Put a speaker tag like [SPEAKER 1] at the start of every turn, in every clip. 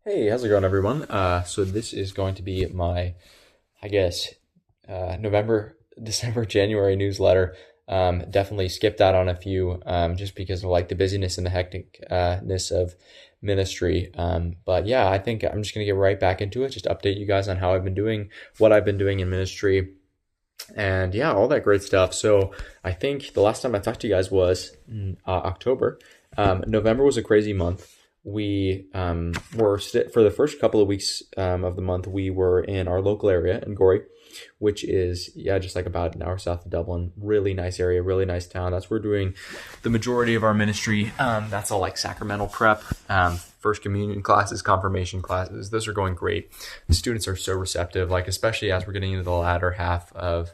[SPEAKER 1] Hey, how's it going, everyone? So this is going to be my, I guess, November, December, January newsletter. Definitely skipped out on a few just because of like the busyness and the hecticness of ministry. But yeah, I think I'm just gonna get right back into it. Just update you guys on how I've been doing, what I've been doing in ministry, and yeah, all that great stuff. So I think the last time I talked to you guys was October. November was a crazy month. We for the first couple of weeks of the month, we were in our local area in Gorey, which is, yeah, just like about an hour south of Dublin. Really nice area, really nice town. That's where we're doing the majority of our ministry. That's all like sacramental prep, first communion classes, confirmation classes. Those are going great. The students are so receptive, like especially as we're getting into the latter half of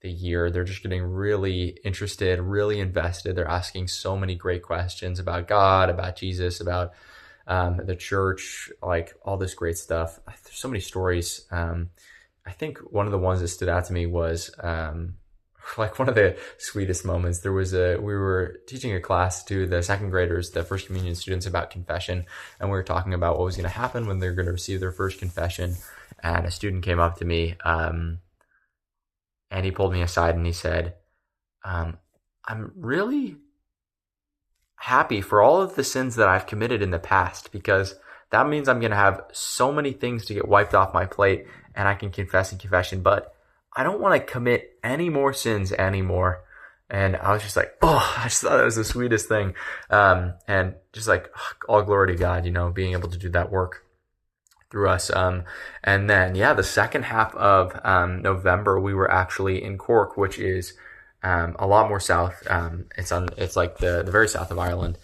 [SPEAKER 1] the year. They're just getting really interested, really invested. They're asking so many great questions about God, about Jesus, about the church, like all this great stuff. There's so many stories. I think one of the ones that stood out to me was like one of the sweetest moments. We were teaching a class to the second graders, the first communion students, about confession, and we were talking about what was going to happen when they're going to receive their first confession. And a student came up to me, and he pulled me aside and he said, I'm really happy for all of the sins that I've committed in the past, because that means I'm going to have so many things to get wiped off my plate and I can confess in confession, but I don't want to commit any more sins anymore. And I was just like, oh, I just thought it was the sweetest thing. And just like, all glory to God, being able to do that work through us. And then, yeah, the second half of November, we were actually in Cork, which is a lot more south. It's like the very south of Ireland.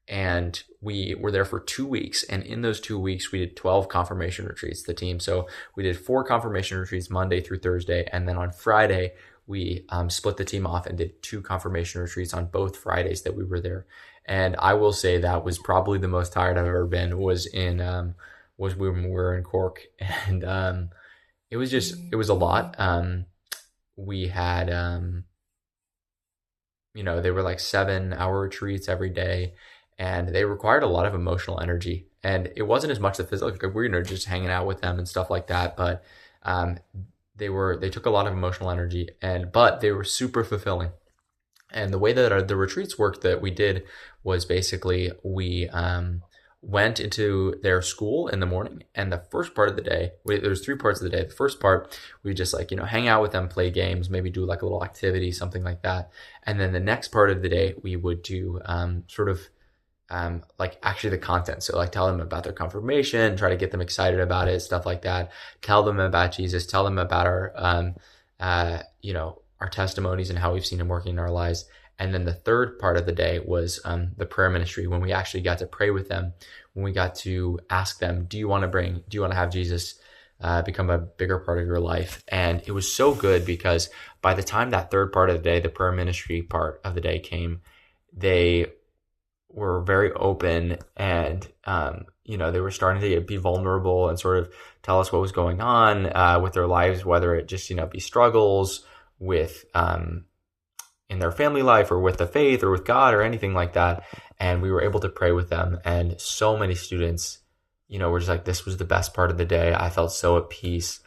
[SPEAKER 1] And we were there for 2 weeks. And in those 2 weeks, we did 12 confirmation retreats, the team. So we did 4 confirmation retreats Monday through Thursday. And then on Friday, we split the team off and did 2 confirmation retreats on both Fridays that we were there. And I will say that was probably the most tired I've ever been, was when we were in Cork. And it was a lot. We had, they were like 7-hour retreats every day, and they required a lot of emotional energy. And it wasn't as much the physical, like we were just hanging out with them and stuff like that, but they took a lot of emotional energy, but they were super fulfilling. And the way that the retreats worked that we did was basically we went into their school in the morning, and the first part of the day, there's 3 parts of the day. The first part, we just like, hang out with them, play games, maybe do like a little activity, something like that. And then the next part of the day, we would do like actually the content. So like tell them about their confirmation, try to get them excited about it, stuff like that. Tell them about Jesus, tell them about our testimonies and how we've seen him working in our lives. And then the third part of the day was the prayer ministry, when we actually got to pray with them, when we got to ask them, do you want to have Jesus become a bigger part of your life? And it was so good, because by the time that third part of the day, the prayer ministry part of the day came, they were very open, and they were starting to be vulnerable and sort of tell us what was going on with their lives, whether it just be struggles with in their family life or with the faith or with God or anything like that. And we were able to pray with them, and so many students were just like, this was the best part of the day. I felt so at peace.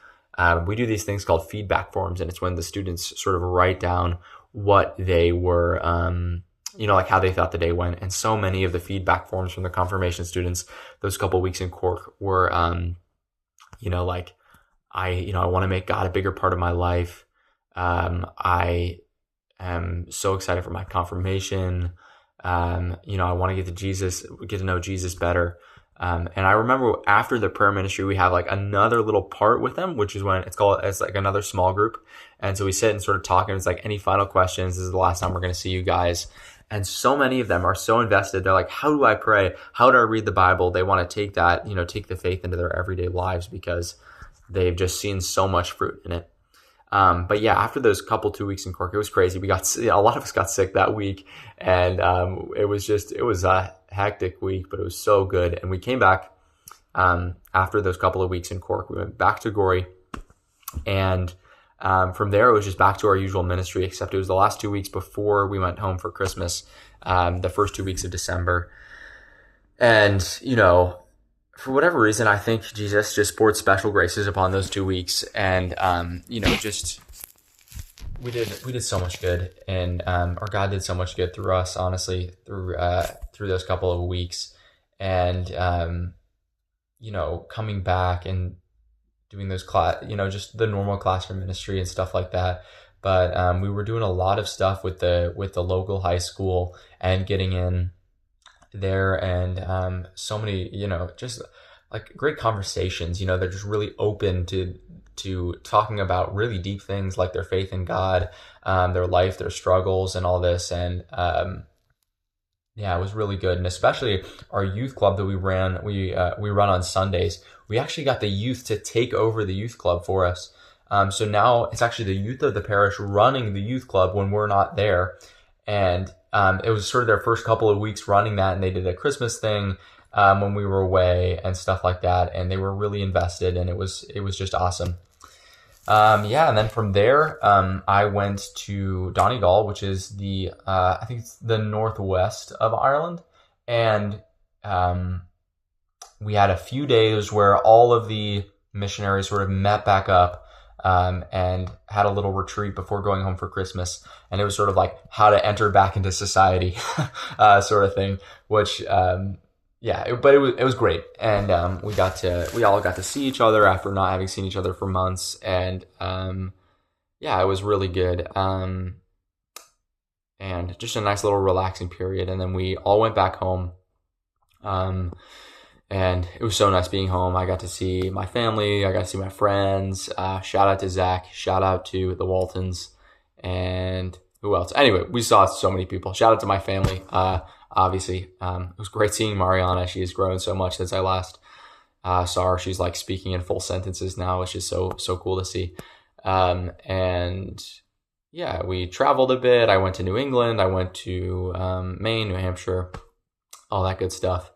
[SPEAKER 1] We do these things called feedback forms, and it's when the students sort of write down what they were like how they thought the day went. And so many of the feedback forms from the confirmation students those couple weeks in Cork were like, I want to make God a bigger part of my life. I am so excited for my confirmation. I want to get to know Jesus better. And I remember after the prayer ministry, we have like another little part with them, which is when it's like another small group. And so we sit and sort of talk, and it's like, any final questions? This is the last time we're going to see you guys. And so many of them are so invested. They're like, how do I pray? How do I read the Bible? They want to take that, take the faith into their everyday lives, because they've just seen so much fruit in it. But yeah, after those 2 weeks in Cork, it was crazy. A lot of us got sick that week, and it was a hectic week, but it was so good. And we came back after those couple of weeks in Cork. We went back to Gorey, and from there, it was just back to our usual ministry, except it was the last 2 weeks before we went home for Christmas, the first 2 weeks of December. And, for whatever reason, I think Jesus just poured special graces upon those 2 weeks, and just we did so much good, and or God did so much good through us, honestly, through those couple of weeks, and coming back and doing those just the normal classroom ministry and stuff like that. But we were doing a lot of stuff with the local high school and getting in there, and so many, just like great conversations. They're just really open to talking about really deep things like their faith in God, their life, their struggles, and all this. And yeah, it was really good. And especially our youth club that we run on Sundays. We actually got the youth to take over the youth club for us. So now it's actually the youth of the parish running the youth club when we're not there. And it was sort of their first couple of weeks running that, and they did a Christmas thing when we were away and stuff like that. And they were really invested, and it was just awesome. And then from there, I went to Donegal, which is I think it's the northwest of Ireland. And we had a few days where all of the missionaries sort of met back up and had a little retreat before going home for Christmas. And it was sort of like how to enter back into society sort of thing, which but it was great, and we all got to see each other after not having seen each other for months, and it was really good, and just a nice little relaxing period. And then we all went back home, and it was so nice being home. I got to see my family, I got to see my friends. Shout out to Zach, shout out to the Waltons, and who else? Anyway, we saw so many people. Shout out to my family. Obviously, it was great seeing Mariana. She has grown so much since I last saw her. She's like speaking in full sentences now, which is so cool to see. And yeah, we traveled a bit. I went to New England. I went to Maine, New Hampshire, all that good stuff.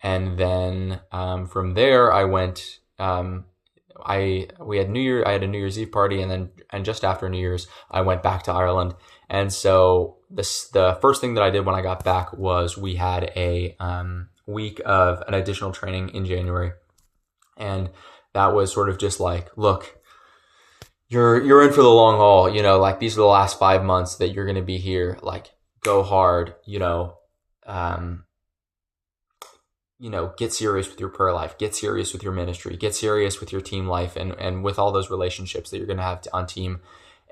[SPEAKER 1] And then from there, I went. I had a New Year's Eve party, and just after New Year's, I went back to Ireland. And so the first thing that I did when I got back was we had a week of an additional training in January, and that was sort of just like, look, you're in for the long haul. Like these are the last 5 months that you're going to be here. Like, go hard. Get serious with your prayer life, get serious with your ministry, get serious with your team life, and with all those relationships that you're going to have on team.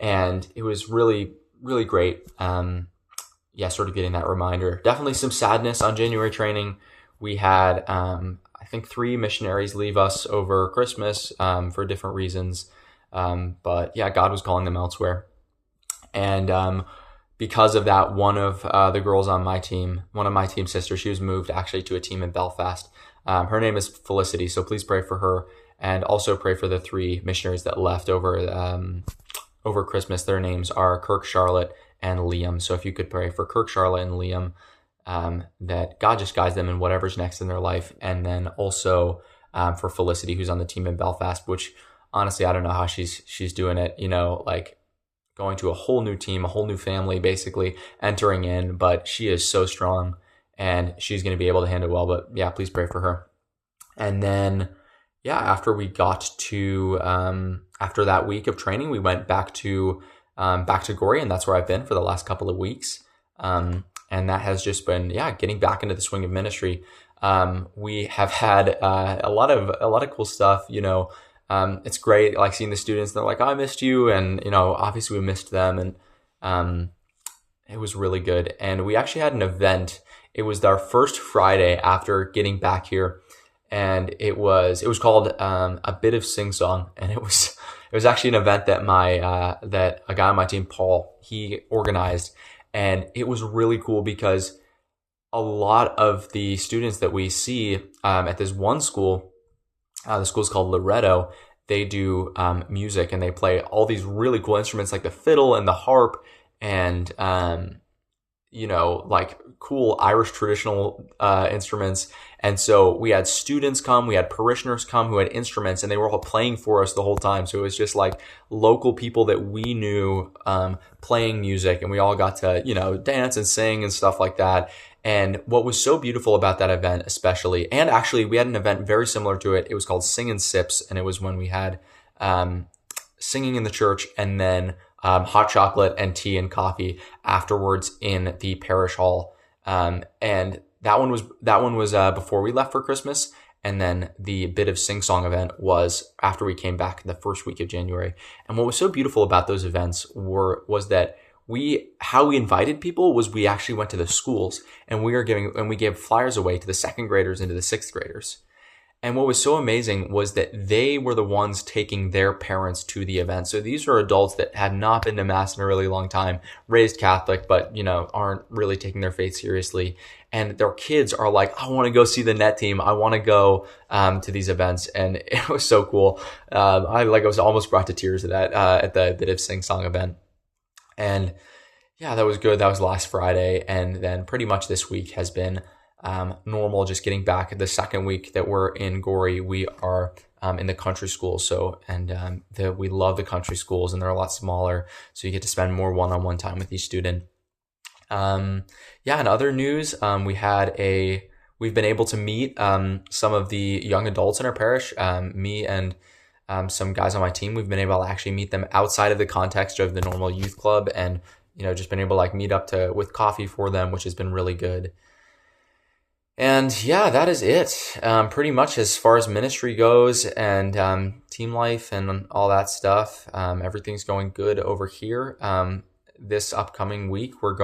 [SPEAKER 1] And it was really, really great. Sort of getting that reminder. Definitely some sadness on January training. We had, I think 3 missionaries leave us over Christmas for different reasons. But yeah, God was calling them elsewhere. And because of that, one of the girls on my team, one of my team sisters, she was moved actually to a team in Belfast. Her name is Felicity, so please pray for her, and also pray for the 3 missionaries that left over Christmas. Their names are Kirk, Charlotte, and Liam. So if you could pray for Kirk, Charlotte, and Liam, that God just guides them in whatever's next in their life. And then also for Felicity, who's on the team in Belfast, which honestly, I don't know how she's doing it, like going to a whole new team, a whole new family, basically entering in, but she is so strong and she's going to be able to handle it well. But yeah, please pray for her. And then, after we got to, after that week of training, we went back to Gorey, and that's where I've been for the last couple of weeks. And that has just been, getting back into the swing of ministry. We have had a lot of cool stuff, it's great, like seeing the students. They're like, oh, I missed you. And, obviously we missed them. And it was really good. And we actually had an event. It was our first Friday after getting back here. And it was called A Bit of Sing Song. And it was actually an event that that a guy on my team, Paul, he organized. And it was really cool because a lot of the students that we see at this one school, the school's called Loretto, they do music, and they play all these really cool instruments like the fiddle and the harp, and like cool Irish traditional instruments. And so we had students come, we had parishioners come who had instruments, and they were all playing for us the whole time. So it was just like local people that we knew playing music, and we all got to dance and sing and stuff like that. And what was so beautiful about that event, especially, and actually we had an event very similar to it. It was called Sing and Sips, and it was when we had singing in the church and then hot chocolate and tea and coffee afterwards in the parish hall. And that one was before we left for Christmas. And then the Bit of Sing Song event was after we came back the first week of January. And what was so beautiful about those events was that how we invited people was we actually went to the schools and we gave flyers away to the second graders and to the sixth graders. And what was so amazing was that they were the ones taking their parents to the event. So these are adults that had not been to Mass in a really long time, raised Catholic, but, aren't really taking their faith seriously. And their kids are like, I want to go see the net team. I want to go to these events. And it was so cool. I was almost brought to tears at the Bit of Sing Song event. And yeah, that was good. That was last Friday. And then pretty much this week has been normal, just getting back. The second week that we're in Gorey, we are in the country school. So, we love the country schools, and they're a lot smaller. So you get to spend more one-on-one time with each student. In other news, we've been able to meet some of the young adults in our parish. Me and some guys on my team, we've been able to actually meet them outside of the context of the normal youth club, and just been able to meet up with coffee for them, which has been really good. And yeah, that is it. Pretty much as far as ministry goes and team life and all that stuff. Everything's going good over here. This upcoming week, we're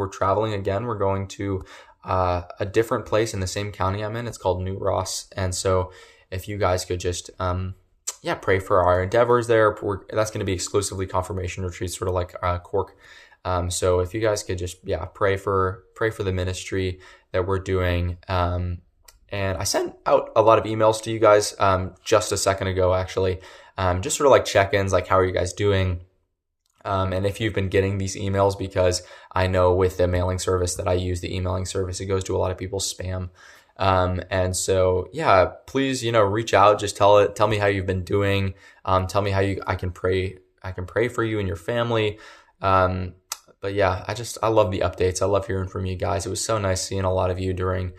[SPEAKER 1] traveling again. We're going to a different place in the same county I'm in. It's called New Ross. And so if you guys could just pray for our endeavors there. That's going to be exclusively confirmation retreats, sort of like Cork. So if you guys could just pray for the ministry that we're doing. And I sent out a lot of emails to you guys just a second ago, actually, just sort of like check-ins, like how are you guys doing? And if you've been getting these emails, because I know with the mailing service that I use, the emailing service, it goes to a lot of people's spam. And so, please, reach out, just tell me how you've been doing. Tell me how I can pray for you and your family. But yeah, I love the updates. I love hearing from you guys. It was so nice seeing a lot of you during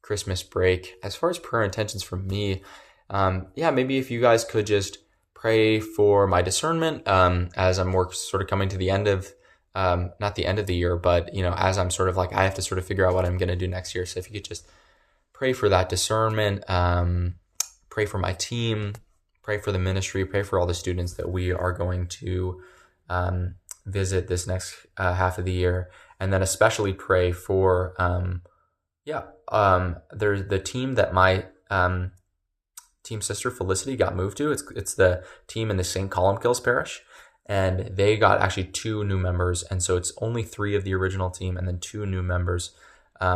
[SPEAKER 1] Christmas break. As far as prayer intentions for me, maybe if you guys could just pray for my discernment as I'm sort of coming to the end of, not the end of the year, but, as I'm sort of I have to sort of figure out what I'm going to do next year. So if you could just pray for that discernment, pray for my team, pray for the ministry, pray for all the students that we are going to visit this next half of the year, and then especially pray for there's the team that my team sister Felicity got moved to. It's the team in the St. Columkills parish, and they got actually 2 new members, and so it's only 3 of the original team and then 2 new members.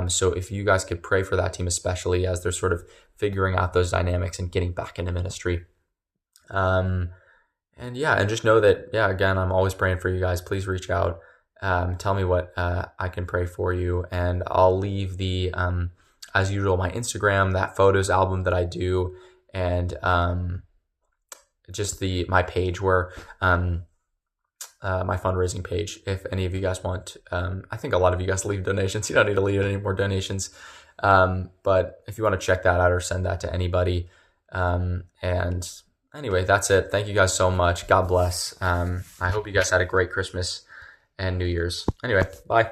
[SPEAKER 1] So if you guys could pray for that team, especially as they're sort of figuring out those dynamics and getting back into ministry. And just know that, again, I'm always praying for you guys. Please reach out. Tell me what I can pray for you. And I'll leave as usual, my Instagram, that photos album that I do, and just my page where my fundraising page. If any of you guys want, I think a lot of you guys leave donations. You don't need to leave any more donations. But if you want to check that out or send that to anybody, and anyway, that's it. Thank you guys so much. God bless. I hope you guys had a great Christmas and New Year's. Anyway, bye.